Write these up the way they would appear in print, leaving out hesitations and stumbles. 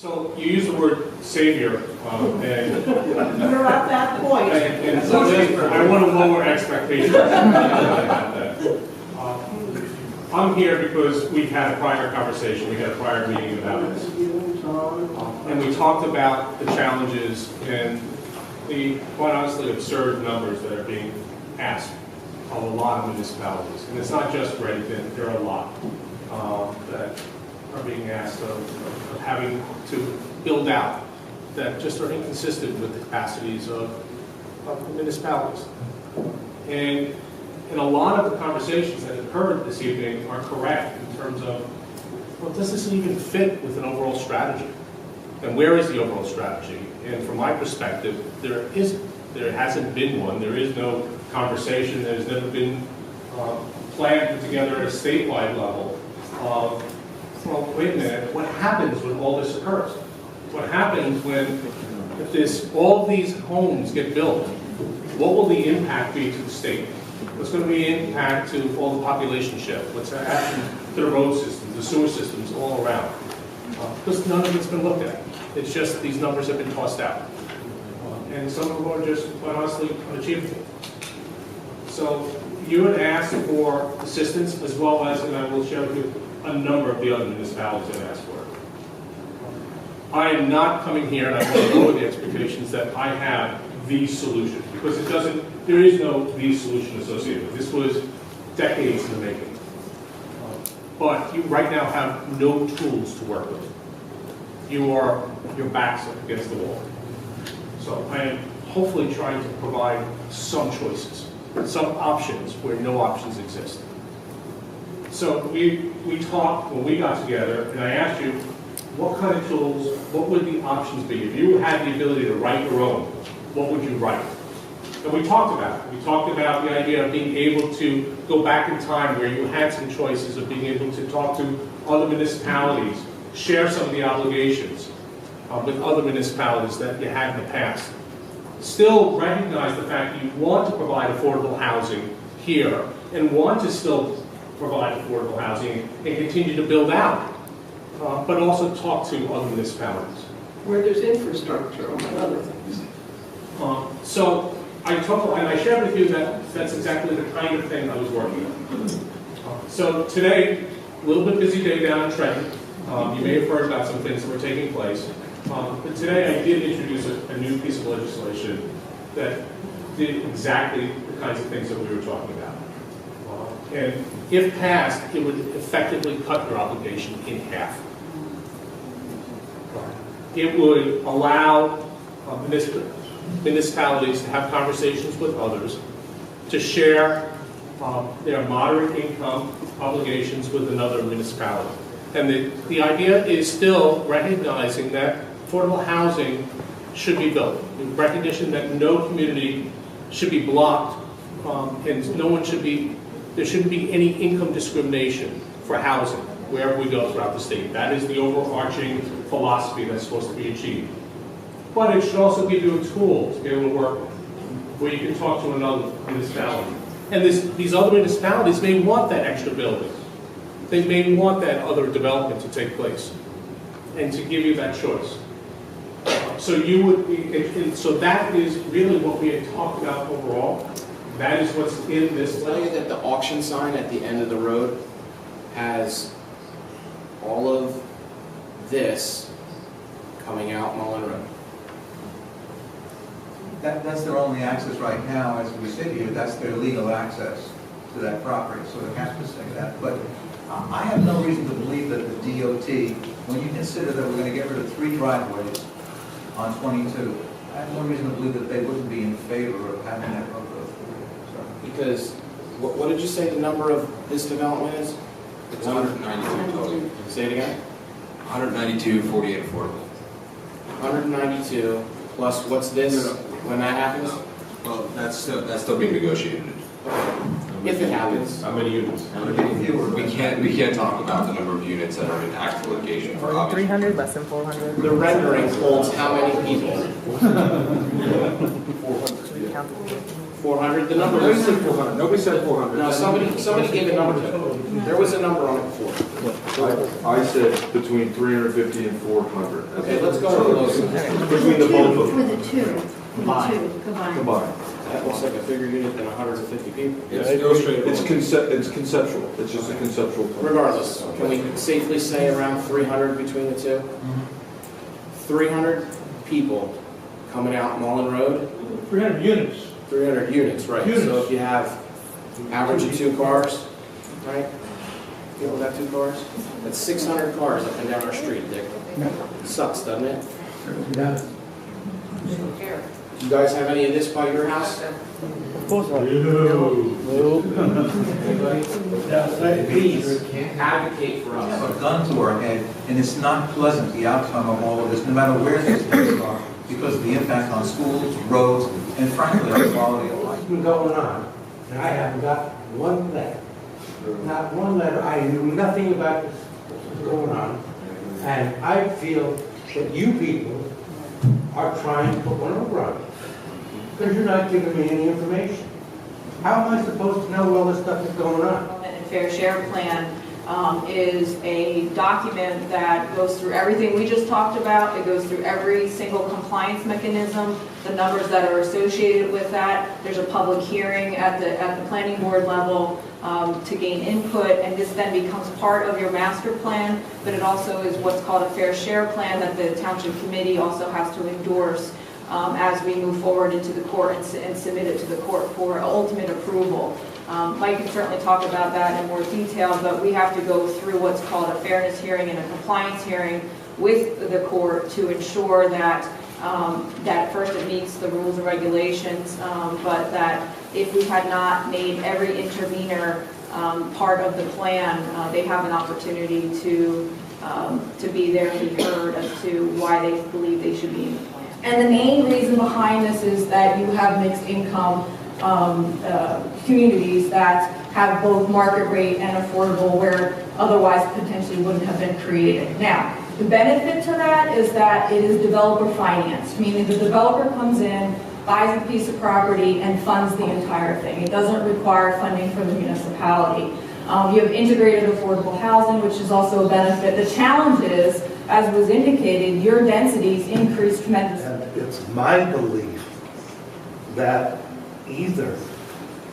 So you use the word savior, and You're at that point. and so I want to lower expectations about that. I'm here because we had a prior conversation, we had a prior meeting about this, and we talked about the challenges and the, quite honestly, absurd numbers that are being asked of a lot of municipalities. And it's not just Readington, there are a lot that are being asked of having to build out that just are inconsistent with the capacities of the municipalities. And a lot of the conversations that occurred this evening are correct in terms of, well, does this even fit with an overall strategy? And where is the overall strategy? And from my perspective, there isn't. There hasn't been one. There is no conversation. There's never been plan put together at a statewide level of, well, wait a minute, what happens when all this occurs? What happens when, if all of these homes get built, what will the impact be to the state? What's going to be the impact to all the population shift? What's going to happen to the road systems, the sewer systems all around? Because none of it's been looked at. It's just these numbers have been tossed out. And some of them are just, quite honestly, unachievable. So you had asked for assistance as well as, and I will share with you, a number of the other municipalities that asked for it. I am not coming here, and I want to lower the expectations that I have the solution, because it doesn't, there is no the solution associated with it. This was decades in the making. But you right now have no tools to work with. Your back's up against the wall. So I am hopefully trying to provide some choices, some options where no options exist. So we talked when we got together, and I asked you, what kind of tools, what would the options be? If you had the ability to write your own, what would you write? And we talked about it. We talked about the idea of being able to go back in time where you had some choices of being able to talk to other municipalities, share some of the obligations with other municipalities that you had in the past. Still recognize the fact that you want to provide affordable housing here and want to still provide affordable housing and continue to build out, but also talk to other municipalities. Where there's infrastructure, among other things. So I talked, and I shared with you that that's exactly the kind of thing I was working on. So today, a little bit busy day down in Trenton. You may have heard about some things that were taking place. But today I did introduce a new piece of legislation that did exactly the kinds of things that we were talking about. And if passed, it would effectively cut your obligation in half. It would allow municipalities to have conversations with others, to share their moderate income obligations with another municipality. And the idea is still recognizing that affordable housing should be built. In recognition that no community should be blocked, and no one should be, there shouldn't be any income discrimination for housing wherever we go throughout the state. That is the overarching philosophy that's supposed to be achieved. But it should also give you a tool to be able to work where you can talk to another municipality. And these other municipalities may want that extra building. They may want that other development to take place and to give you that choice. So you would be, so that is really what we had talked about overall. That is what's in this. Tell you that the auction sign at the end of the road has all of this coming out Mullen Road. That's their only access right now as we sit here. That's their legal access to that property, so they have to say that. But I have no reason to believe that the DOT, when you consider that we're going to get rid of 3 driveways on 22, I have no reason to believe that they wouldn't be in favor of having that road go through. Because, what did you say the number of this development is? It's 192 total. Say it again? 192, 48 affordable. 192 plus what's this when that happens? Well, that's still being negotiated. If it happens. How many units? We can't talk about the number of units that are in active litigation for obvious 300, less than 400. The rendering holds how many people? 400. 400, the number Nobody was, said 400, nobody said 400. no, somebody gave a number to it. There was a number on it before. I said between 350 and 400. Okay, let's go to the lowest. Between the both of For them the two combined. combined. That looks like a bigger unit than 150 people. It's illustrated. It's conceptual, it's just a conceptual plan. Regardless, can we safely say around 300 between the two? 300 people coming out Mullen Road, 300 units. 300 units, right? So Units. if you have average of 2 cars, right? People got 2 cars? That's 600 cars up and down our street, Dick. Sucks, doesn't it? Yeah. You guys have any of this by your house? Anybody? Please advocate for us. A gun to our head, and it's not pleasant, the outcome of all of this, no matter where these things are, because of the impact on schools, roads, and frankly, our quality of life. What's been going on, and I haven't got one letter. Not one letter. I knew nothing about this going on. And I feel that you people are trying to put one over on me. Because you're not giving me any information. How am I supposed to know all this stuff is going on? And Fair Share Plan is a document that goes through everything we just talked about. It goes through every single compliance mechanism, the numbers that are associated with that. There's a public hearing at the planning board level to gain input, and this then becomes part of your master plan, but it also is what's called a Fair Share Plan that the Township Committee also has to endorse as we move forward into the court and submit it to the court for ultimate approval. Mike can certainly talk about that in more detail, but we have to go through what's called a fairness hearing and a compliance hearing with the court to ensure that that first it meets the rules and regulations, but that if we had not made every intervener part of the plan, they have an opportunity to be there and be heard as to why they believe they should be in the plan. And the main reason behind this is that you have mixed income communities that have both market rate and affordable where otherwise potentially wouldn't have been created. Now, the benefit to that is that it is developer financed, meaning the developer comes in, buys a piece of property, and funds the entire thing. It doesn't require funding from the municipality. You have integrated affordable housing, which is also a benefit. The challenge is, as was indicated, your densities increase tremendously. And it's my belief that either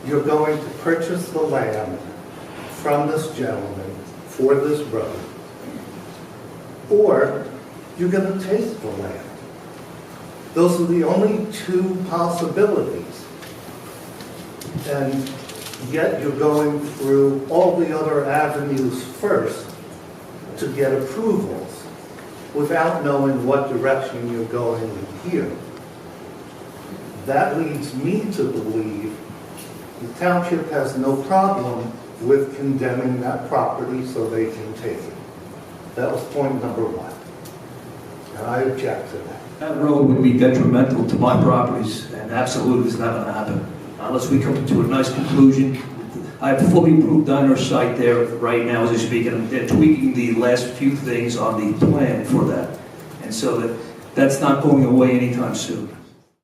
you're going to purchase the land from this gentleman for this road, or you're going to take the land. Those are the only 2 possibilities. And yet you're going through all the other avenues first to get approvals without knowing what direction you're going in here. That leads me to believe the township has no problem with condemning that property so they can take it. That was point number 1. And I object to that. That road would be detrimental to my properties, and absolutely it's not going to happen. Unless we come to a nice conclusion. I have a fully approved donor site there right now as I speak, and they're tweaking the last few things on the plan for that. And so that's not going away anytime soon.